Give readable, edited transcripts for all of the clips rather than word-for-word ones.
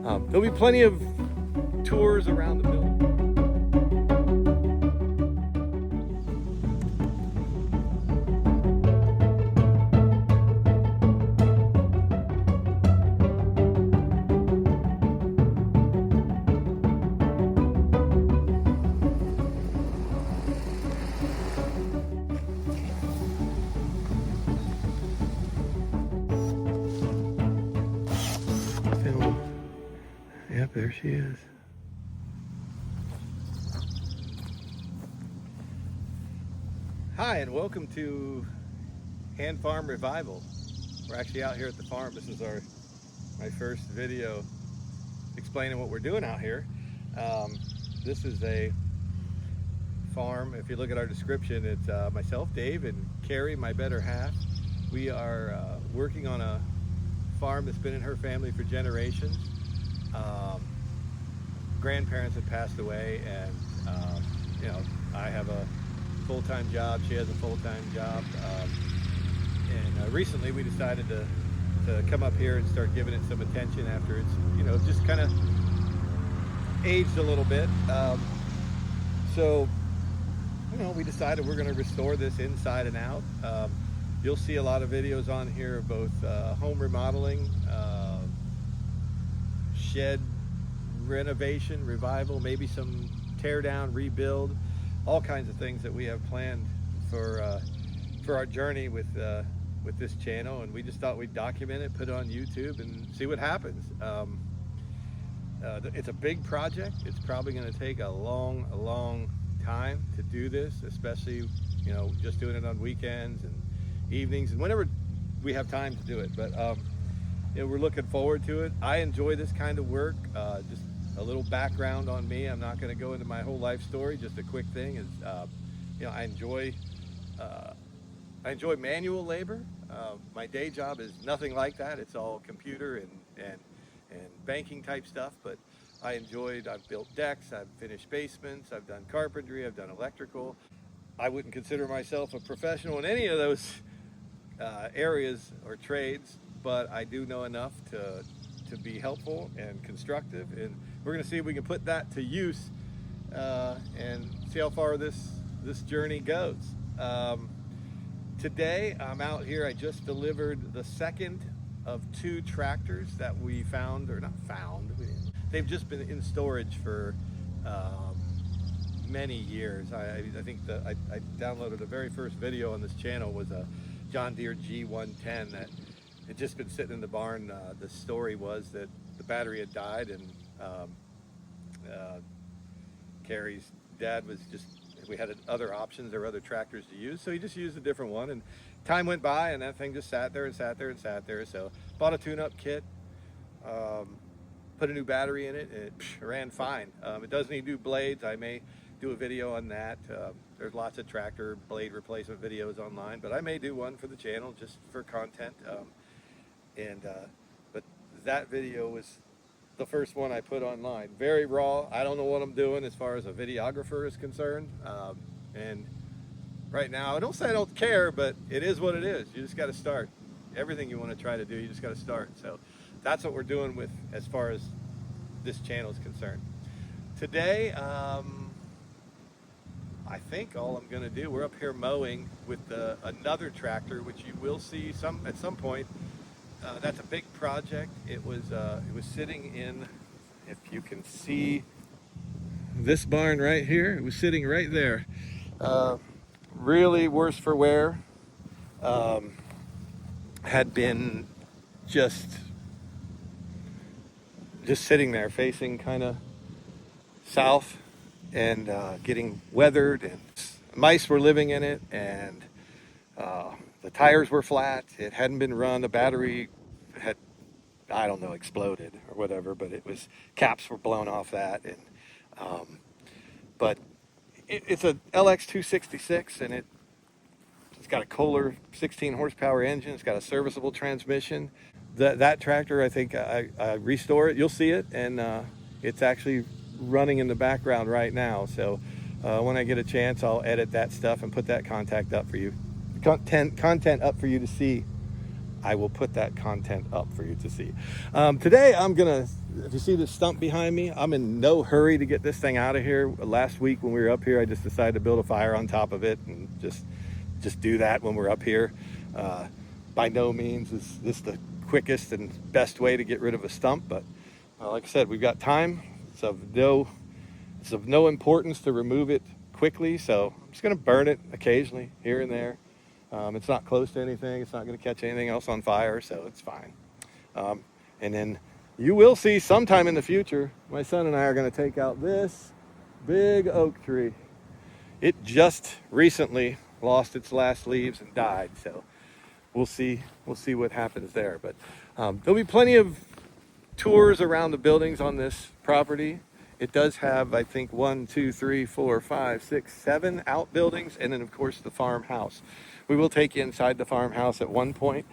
There'll be plenty of tours around the building. Yep, there she is. Hi, and welcome to Hand Farm Revival. We're actually out here at the farm. This is my first video explaining what we're doing out here. This is a farm. If you look at our description, it's myself, Dave, and Carrie, my better half. We are working on a farm that's been in her family for generations. Grandparents had passed away, and I have a full-time job, she has a full-time job, and recently we decided to come up here and start giving it some attention after it's just kind of aged a little bit. So we decided we're going to restore this inside and out. You'll see a lot of videos on here of both home remodeling, shed renovation, revival, maybe some tear down, rebuild, all kinds of things that we have planned for our journey with this channel. And we just thought we'd document it, put it on YouTube, and see what happens. It's a big project. It's probably going to take a long time to do this, especially just doing it on weekends and evenings and whenever we have time to do it. But we're looking forward to it. I enjoy this kind of work. Just a little background on me. I'm not going to go into my whole life story. Just a quick thing is, I enjoy manual labor. My day job is nothing like that. It's all computer and banking type stuff. But I've built decks, I've finished basements, I've done carpentry, I've done electrical. I wouldn't consider myself a professional in any of those areas or trades, but I do know enough to be helpful and constructive, and we're going to see if we can put that to use and see how far this journey goes. Today I'm out here. I just delivered the second of 2 tractors that we found, or not found, they've just been in storage for many years. I think I downloaded the very first video on this channel was a John Deere G110 that had just been sitting in the barn. The story was that the battery had died, and Carrie's dad we had other options or other tractors to use, so he just used a different one, and time went by and that thing just sat there. So bought a tune-up kit, put a new battery in it, and it ran fine. It does need new blades. I may do a video on that. There's lots of tractor blade replacement videos online, but I may do one for the channel just for content. But that video was the first one I put online. Very raw. I don't know what I'm doing as far as a videographer is concerned. And right now, I don't say I don't care, but it is what it is. You just got to start. Everything you want to try to do, you just got to start. So that's what we're doing with as far as this channel is concerned. Today, I think all I'm going to do, we're up here mowing with another tractor, which you will see at some point. That's a big project. It was sitting in, if you can see this barn right here, it was sitting right there. Really worse for wear. Had been just sitting there facing kind of south and getting weathered, and mice were living in it, and the tires were flat. It hadn't been run. The battery had, I don't know, exploded or whatever, but caps were blown off that. And but it's a LX 266, and it's got a Kohler 16 horsepower engine. It's got a serviceable transmission. That tractor, I think I restore it. You'll see it, and it's actually running in the background right now. So when I get a chance, I'll edit that stuff and put that content up for you to see. I will put that content up for you to see. Today I'm gonna if you see the stump behind me, I'm in no hurry to get this thing out of here. Last week when we were up here, I just decided to build a fire on top of it and just do that when we're up here. By no means is this the quickest and best way to get rid of a stump, but like I said, we've got time. It's of no importance to remove it quickly, so I'm just going to burn it occasionally here and there. It's not close to anything. It's not going to catch anything else on fire, so it's fine. And then you will see sometime in the future, my son and I are going to take out this big oak tree. It just recently lost its last leaves and died, so we'll see what happens there. But there'll be plenty of tours around the buildings on this property. It does have, I think, 1, 2, 3, 4, 5, 6, 7 outbuildings, and then of course the farmhouse. We will take you inside the farmhouse at one point.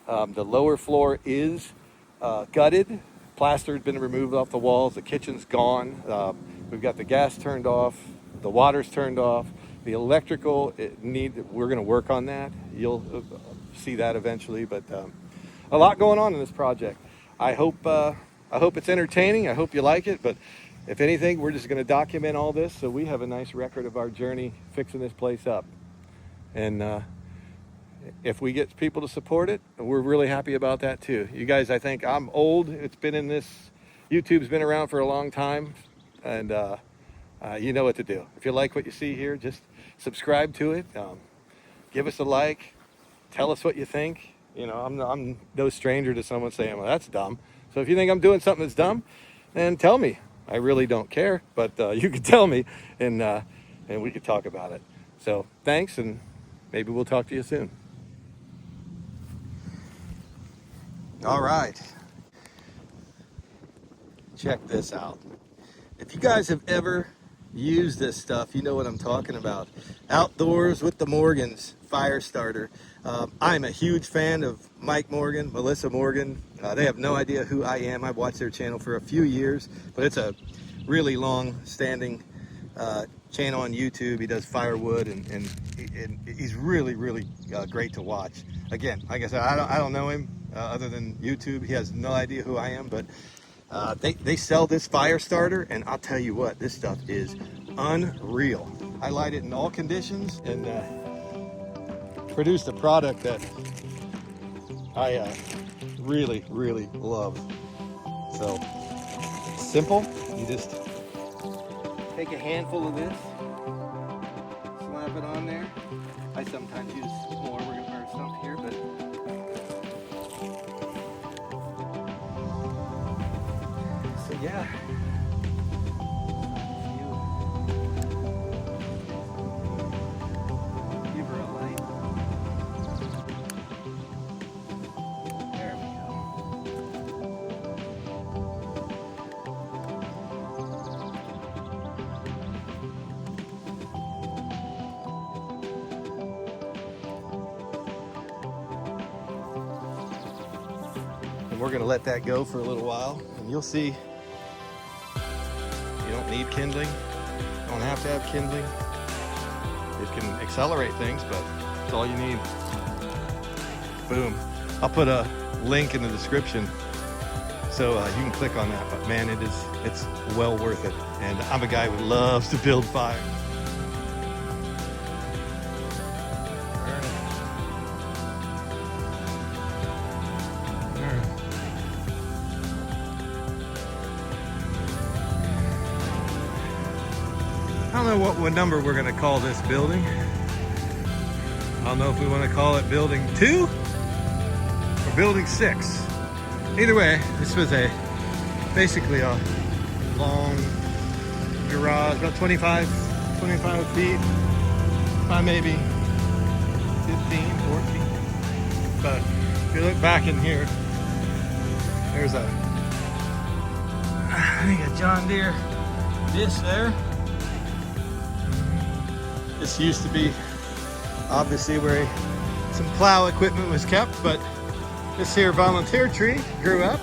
The lower floor is gutted. Plaster has been removed off the walls. The kitchen's gone. We've got the gas turned off. The water's turned off. The electrical, we're going to work on that. You'll see that eventually, but a lot going on in this project. I hope it's entertaining. I hope you like it, but if anything, we're just going to document all this so we have a nice record of our journey fixing this place up. And if we get people to support it, we're really happy about that too. You guys, I think I'm old. YouTube's been around for a long time, and you know what to do. If you like what you see here, just subscribe to it. Give us a like. Tell us what you think. You know, I'm no stranger to someone saying, well, that's dumb. So if you think I'm doing something that's dumb, then tell me. I really don't care, but you can tell me, and we can talk about it. So thanks, and maybe we'll talk to you soon. All right. Check this out. If you guys have ever used this stuff, you know what I'm talking about. Outdoors with the Morgans fire starter. I'm a huge fan of Mike Morgan, Melissa Morgan. They have no idea who I am. I've watched their channel for a few years, but it's a really long-standing channel on YouTube. He does firewood, and he's really, really great to watch. Again, like I said, I don't know him other than YouTube. He has no idea who I am, but they sell this fire starter, and I'll tell you what, this stuff is unreal. I light it in all conditions and produced a product that I really, really love. So it's simple. You just take a handful of this, slap it on there. I sometimes use more. We're gonna burn stump here, but so yeah. Give her a light. There we go. And we're going to let that go for a little while, and you'll see you don't need kindling. You don't have to have kindling. It can accelerate things, but it's all you need. Boom. I'll put a link in the description so you can click on that, but man, it's well worth it. And I'm a guy who loves to build fire. I don't know what number we're going to call this building. I don't know if we want to call it building 2 or building 6. Either way, this was basically a long garage, about 25 feet by maybe 15, 14. But if you look back in here, there's I think a John Deere dish there. This used to be obviously where some plow equipment was kept, but this here volunteer tree grew up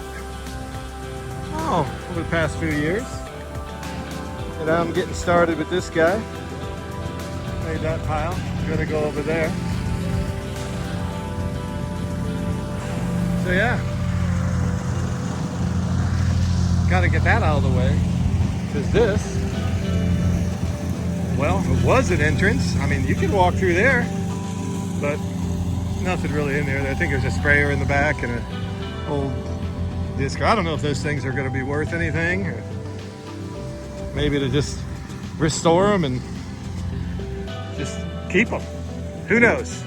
over the past few years. And I'm getting started with this guy. Made that pile. I'm gonna go over there. So yeah. got to get that out of the way, because this, well, it was an entrance. I mean, you can walk through there, but nothing really in there. I think there's a sprayer in the back and an old disc. I don't know if those things are going to be worth anything. Or maybe to just restore them and just keep them. Who knows?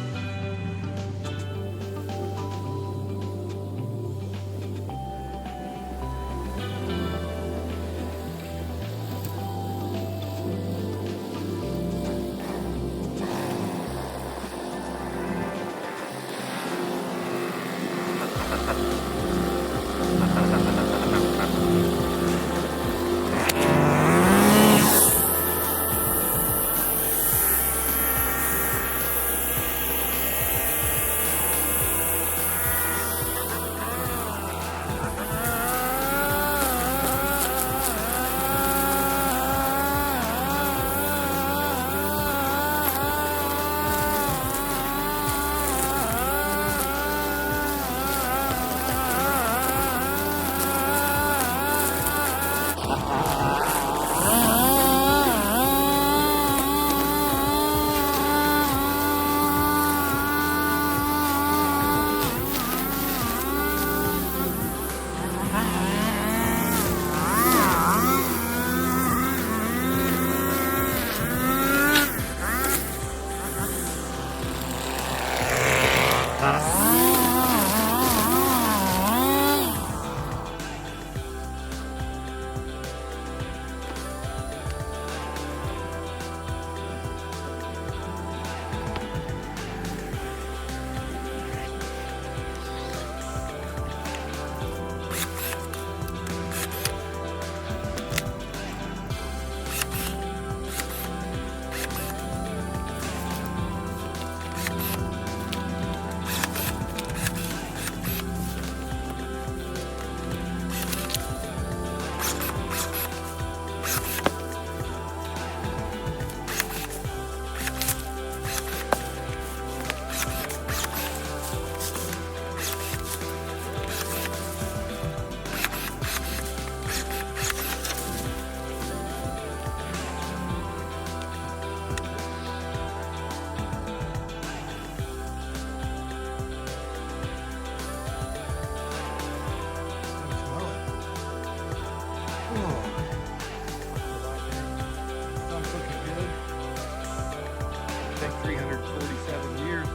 I think 347 years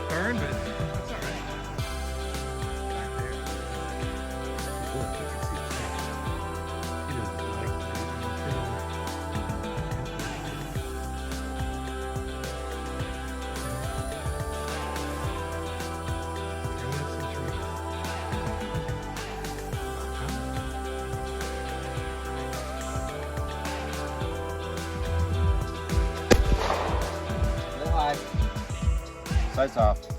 burn, but that's all right. Back there. Look, you can see the snake. He doesn't like to Sights off.